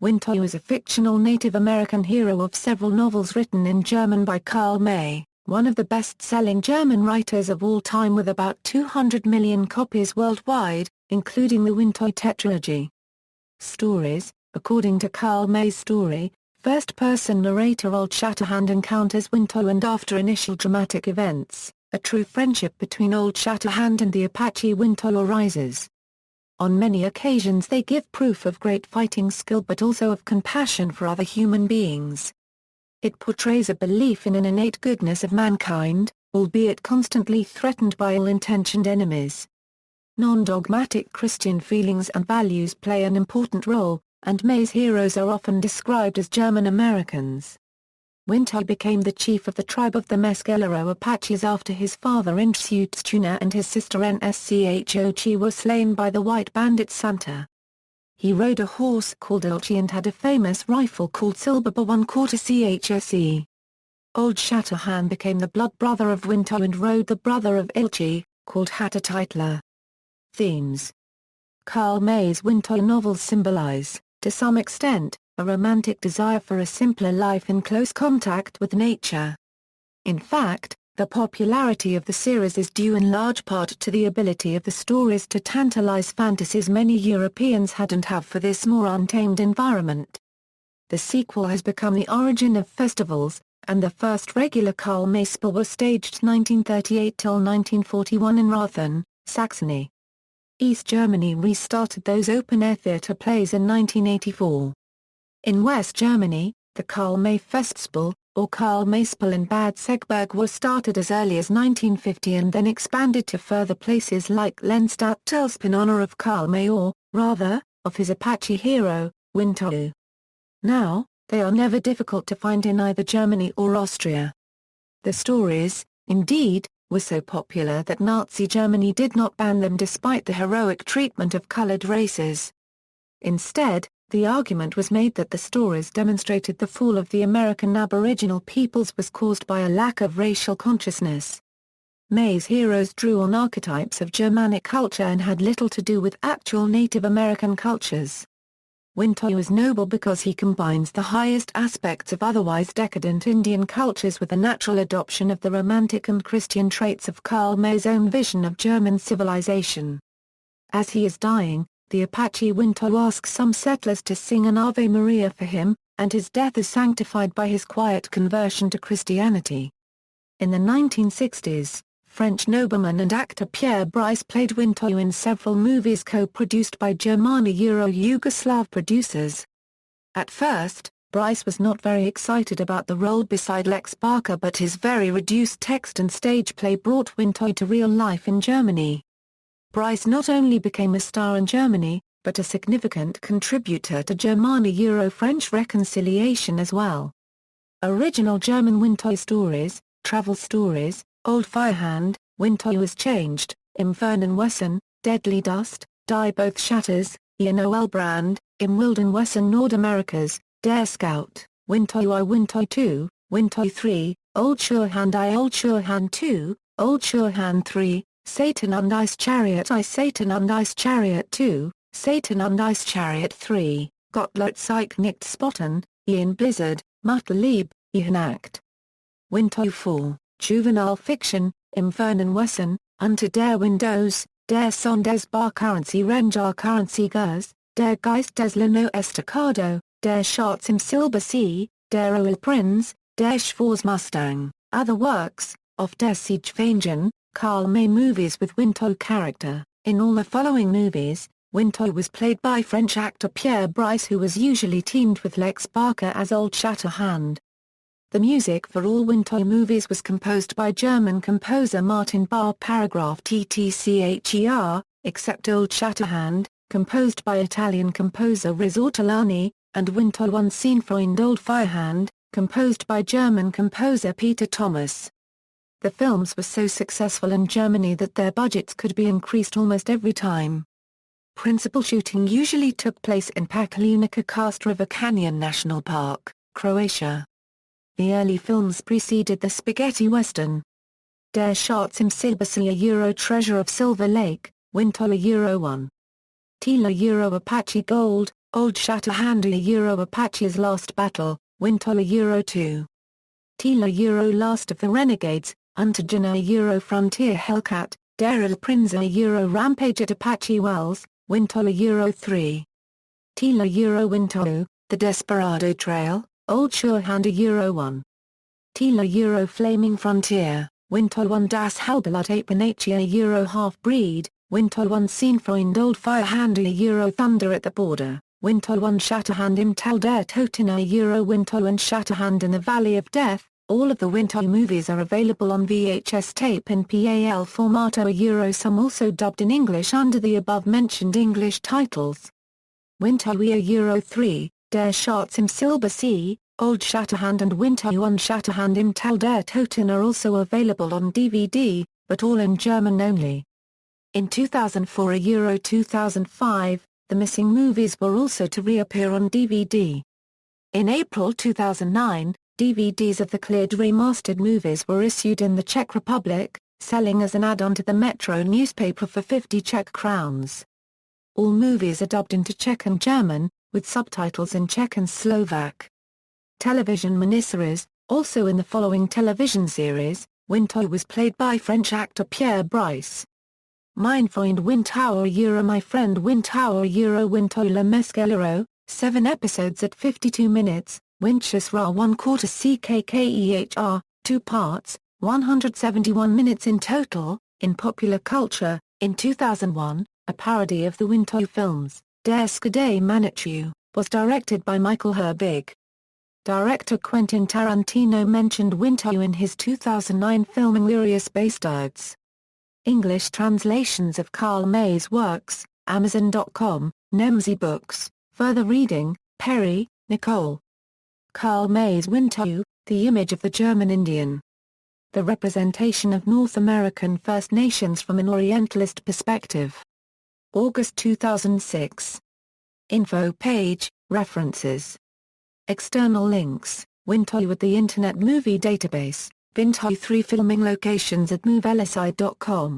Winnetou is a fictional Native American hero of several novels written in German by Karl May, one of the best-selling German writers of all time with about 200 million copies worldwide, including the Winnetou-tetralogy. Stories. According to Karl May's story, first-person narrator Old Shatterhand encounters Winnetou, and after initial dramatic events, a true friendship between Old Shatterhand and the Apache Winnetou arises. On many occasions they give proof of great fighting skill but also of compassion for other human beings. It portrays a belief in an innate goodness of mankind, albeit constantly threatened by ill-intentioned enemies. Non-dogmatic Christian feelings and values play an important role, and May's heroes are often described as German Americans. Winnetou became the chief of the tribe of the Mescalero Apaches after his father Intsutstuna and his sister Nschochi were slain by the white bandit Santa. He rode a horse called Ilchi and had a famous rifle called Silberba 1/4 Chse. Old Shatterhand became the blood brother of Winnetou and rode the brother of Ilchi, called Hattatitler. Themes. Karl May's Winnetou novels symbolize, to some extent, a romantic desire for a simpler life in close contact with nature. In fact, the popularity of the series is due in large part to the ability of the stories to tantalize fantasies many Europeans had and have for this more untamed environment. The sequel has become the origin of festivals, and the first regular Karl May spell was staged 1938 till 1941 in Rothen, Saxony. East Germany restarted those open-air theatre plays in 1984. In West Germany, the Karl May Festspiel, or Karl May-Spiel in Bad Segeberg was started as early as 1950 and then expanded to further places like Lenstadt-Telsp in honor of Karl May or, rather, of his Apache hero, Winnetou. Now, they are never difficult to find in either Germany or Austria. The stories, indeed, were so popular that Nazi Germany did not ban them despite the heroic treatment of colored races. Instead, the argument was made that the stories demonstrated the fall of the American Aboriginal peoples was caused by a lack of racial consciousness. May's heroes drew on archetypes of Germanic culture and had little to do with actual Native American cultures. Winnetou is noble because he combines the highest aspects of otherwise decadent Indian cultures with the natural adoption of the romantic and Christian traits of Karl May's own vision of German civilization. As he is dying, the Apache Winnetou asks some settlers to sing an Ave Maria for him, and his death is sanctified by his quiet conversion to Christianity. In the 1960s, French nobleman and actor Pierre Brice played Winnetou in several movies co-produced by Germano-Euro-Yugoslav producers. At first, Brice was not very excited about the role beside Lex Barker, but his very reduced text and stage play brought Winnetou to real life in Germany. Brice not only became a star in Germany, but a significant contributor to Germano-Euro-French reconciliation as well. Original German Winnetou stories, travel stories, Old Firehand, Winnetou is Changed, Im Fernenwesen, Deadly Dust, Die Both Shatters, Ian Brand, Im Wilden Westen Nordamerikas, Der Scout, Winnetou I Winnetou II, Winnetou 3, Old Surehand I Old Surehand 2, Old Surehand 3, Satan und Ice Chariot I Satan und Ice Chariot 2, Satan und Ice Chariot 3, Gottlob sich nicht spotten, Ian Blizzard, Mutterlieb, Ian Act. Winnetou 4, Juvenile Fiction, Im Fernenwesen, Unter der Windows, Der Son des Barcurrency Renjar Currency Gers, Der Geist des Leno Estacado, Der Schatz im Silbersee, Der Ölprinz, Der Schwarzmustang. Other works, Auf der Siegefahnen, Karl May movies with Winnetou character. In all the following movies, Winnetou was played by French actor Pierre Brice, who was usually teamed with Lex Barker as Old Shatterhand. The music for all Winnetou movies was composed by German composer Martin Barr /TTCHER, except Old Shatterhand, composed by Italian composer Riz Ortolani, and Winnetou One Scene Freund Old Firehand, composed by German composer Peter Thomas. The films were so successful in Germany that their budgets could be increased almost every time. Principal shooting usually took place in Pakalunica Karst River Canyon National Park, Croatia. The early films preceded the spaghetti western. Der Schatz im Silbersee Euro Treasure of Silver Lake, Winnetou Euro 1. Tila Euro Apache Gold, Old Shatterhand Euro Apache's Last Battle, Winnetou Euro 2. Tila Euro Last of the Renegades, Untergena Euro Frontier Hellcat, Daryl Prinzer Euro Rampage at Apache Wells, Winnetou Euro 3. Tila Euro Winnetou, The Desperado Trail, Old Surehand Euro 1. Tila Euro Flaming Frontier, Winnetou 1 Das Halblut Apanacia Euro Half-Breed, Winnetou 1 Seinfreund Old Firehand Euro Thunder at the Border, Winnetou 1 Shatterhand Im Tal der Toten Euro Winnetou and Shatterhand in the Valley of Death. All of the Winnetou movies are available on VHS tape in PAL format Euro, some also dubbed in English under the above-mentioned English titles. Winnetou Euro 3, Der Schatz im Silber See, Old Shatterhand and Winnetou 1 Shatterhand Im Tal der Toten are also available on DVD, but all in German only. In 2004 Euro 2005, the missing movies were also to reappear on DVD. In April 2009, DVDs of the cleared remastered movies were issued in the Czech Republic, selling as an add-on to the Metro newspaper for 50 Czech crowns. All movies are dubbed into Czech and German, with subtitles in Czech and Slovak. Television miniseries. Also in the following television series, Winnetou was played by French actor Pierre Brice. Mein Freund Winnetou Euro My Friend Winnetou Euro Winnetou Le Mescalero, 7 episodes at 52 minutes, Winchus Ra 1/4 CKKEHR, 2 parts, 171 minutes in total. In popular culture, in 2001, a parody of the Winnetou films, Der Skadei Manitou, was directed by Michael Herbig. Director Quentin Tarantino mentioned Winnetou in his 2009 film Inglourious Basterds. English translations of Karl May's works, Amazon.com, Nemsi Books. Further reading, Perry, Nicole. Karl May's Winnetou, The Image of the German Indian. The Representation of North American First Nations from an Orientalist Perspective. August 2006. Info page, references. External links, Winnetou at the Internet Movie Database, Winnetou 3 filming locations at moveliside.com.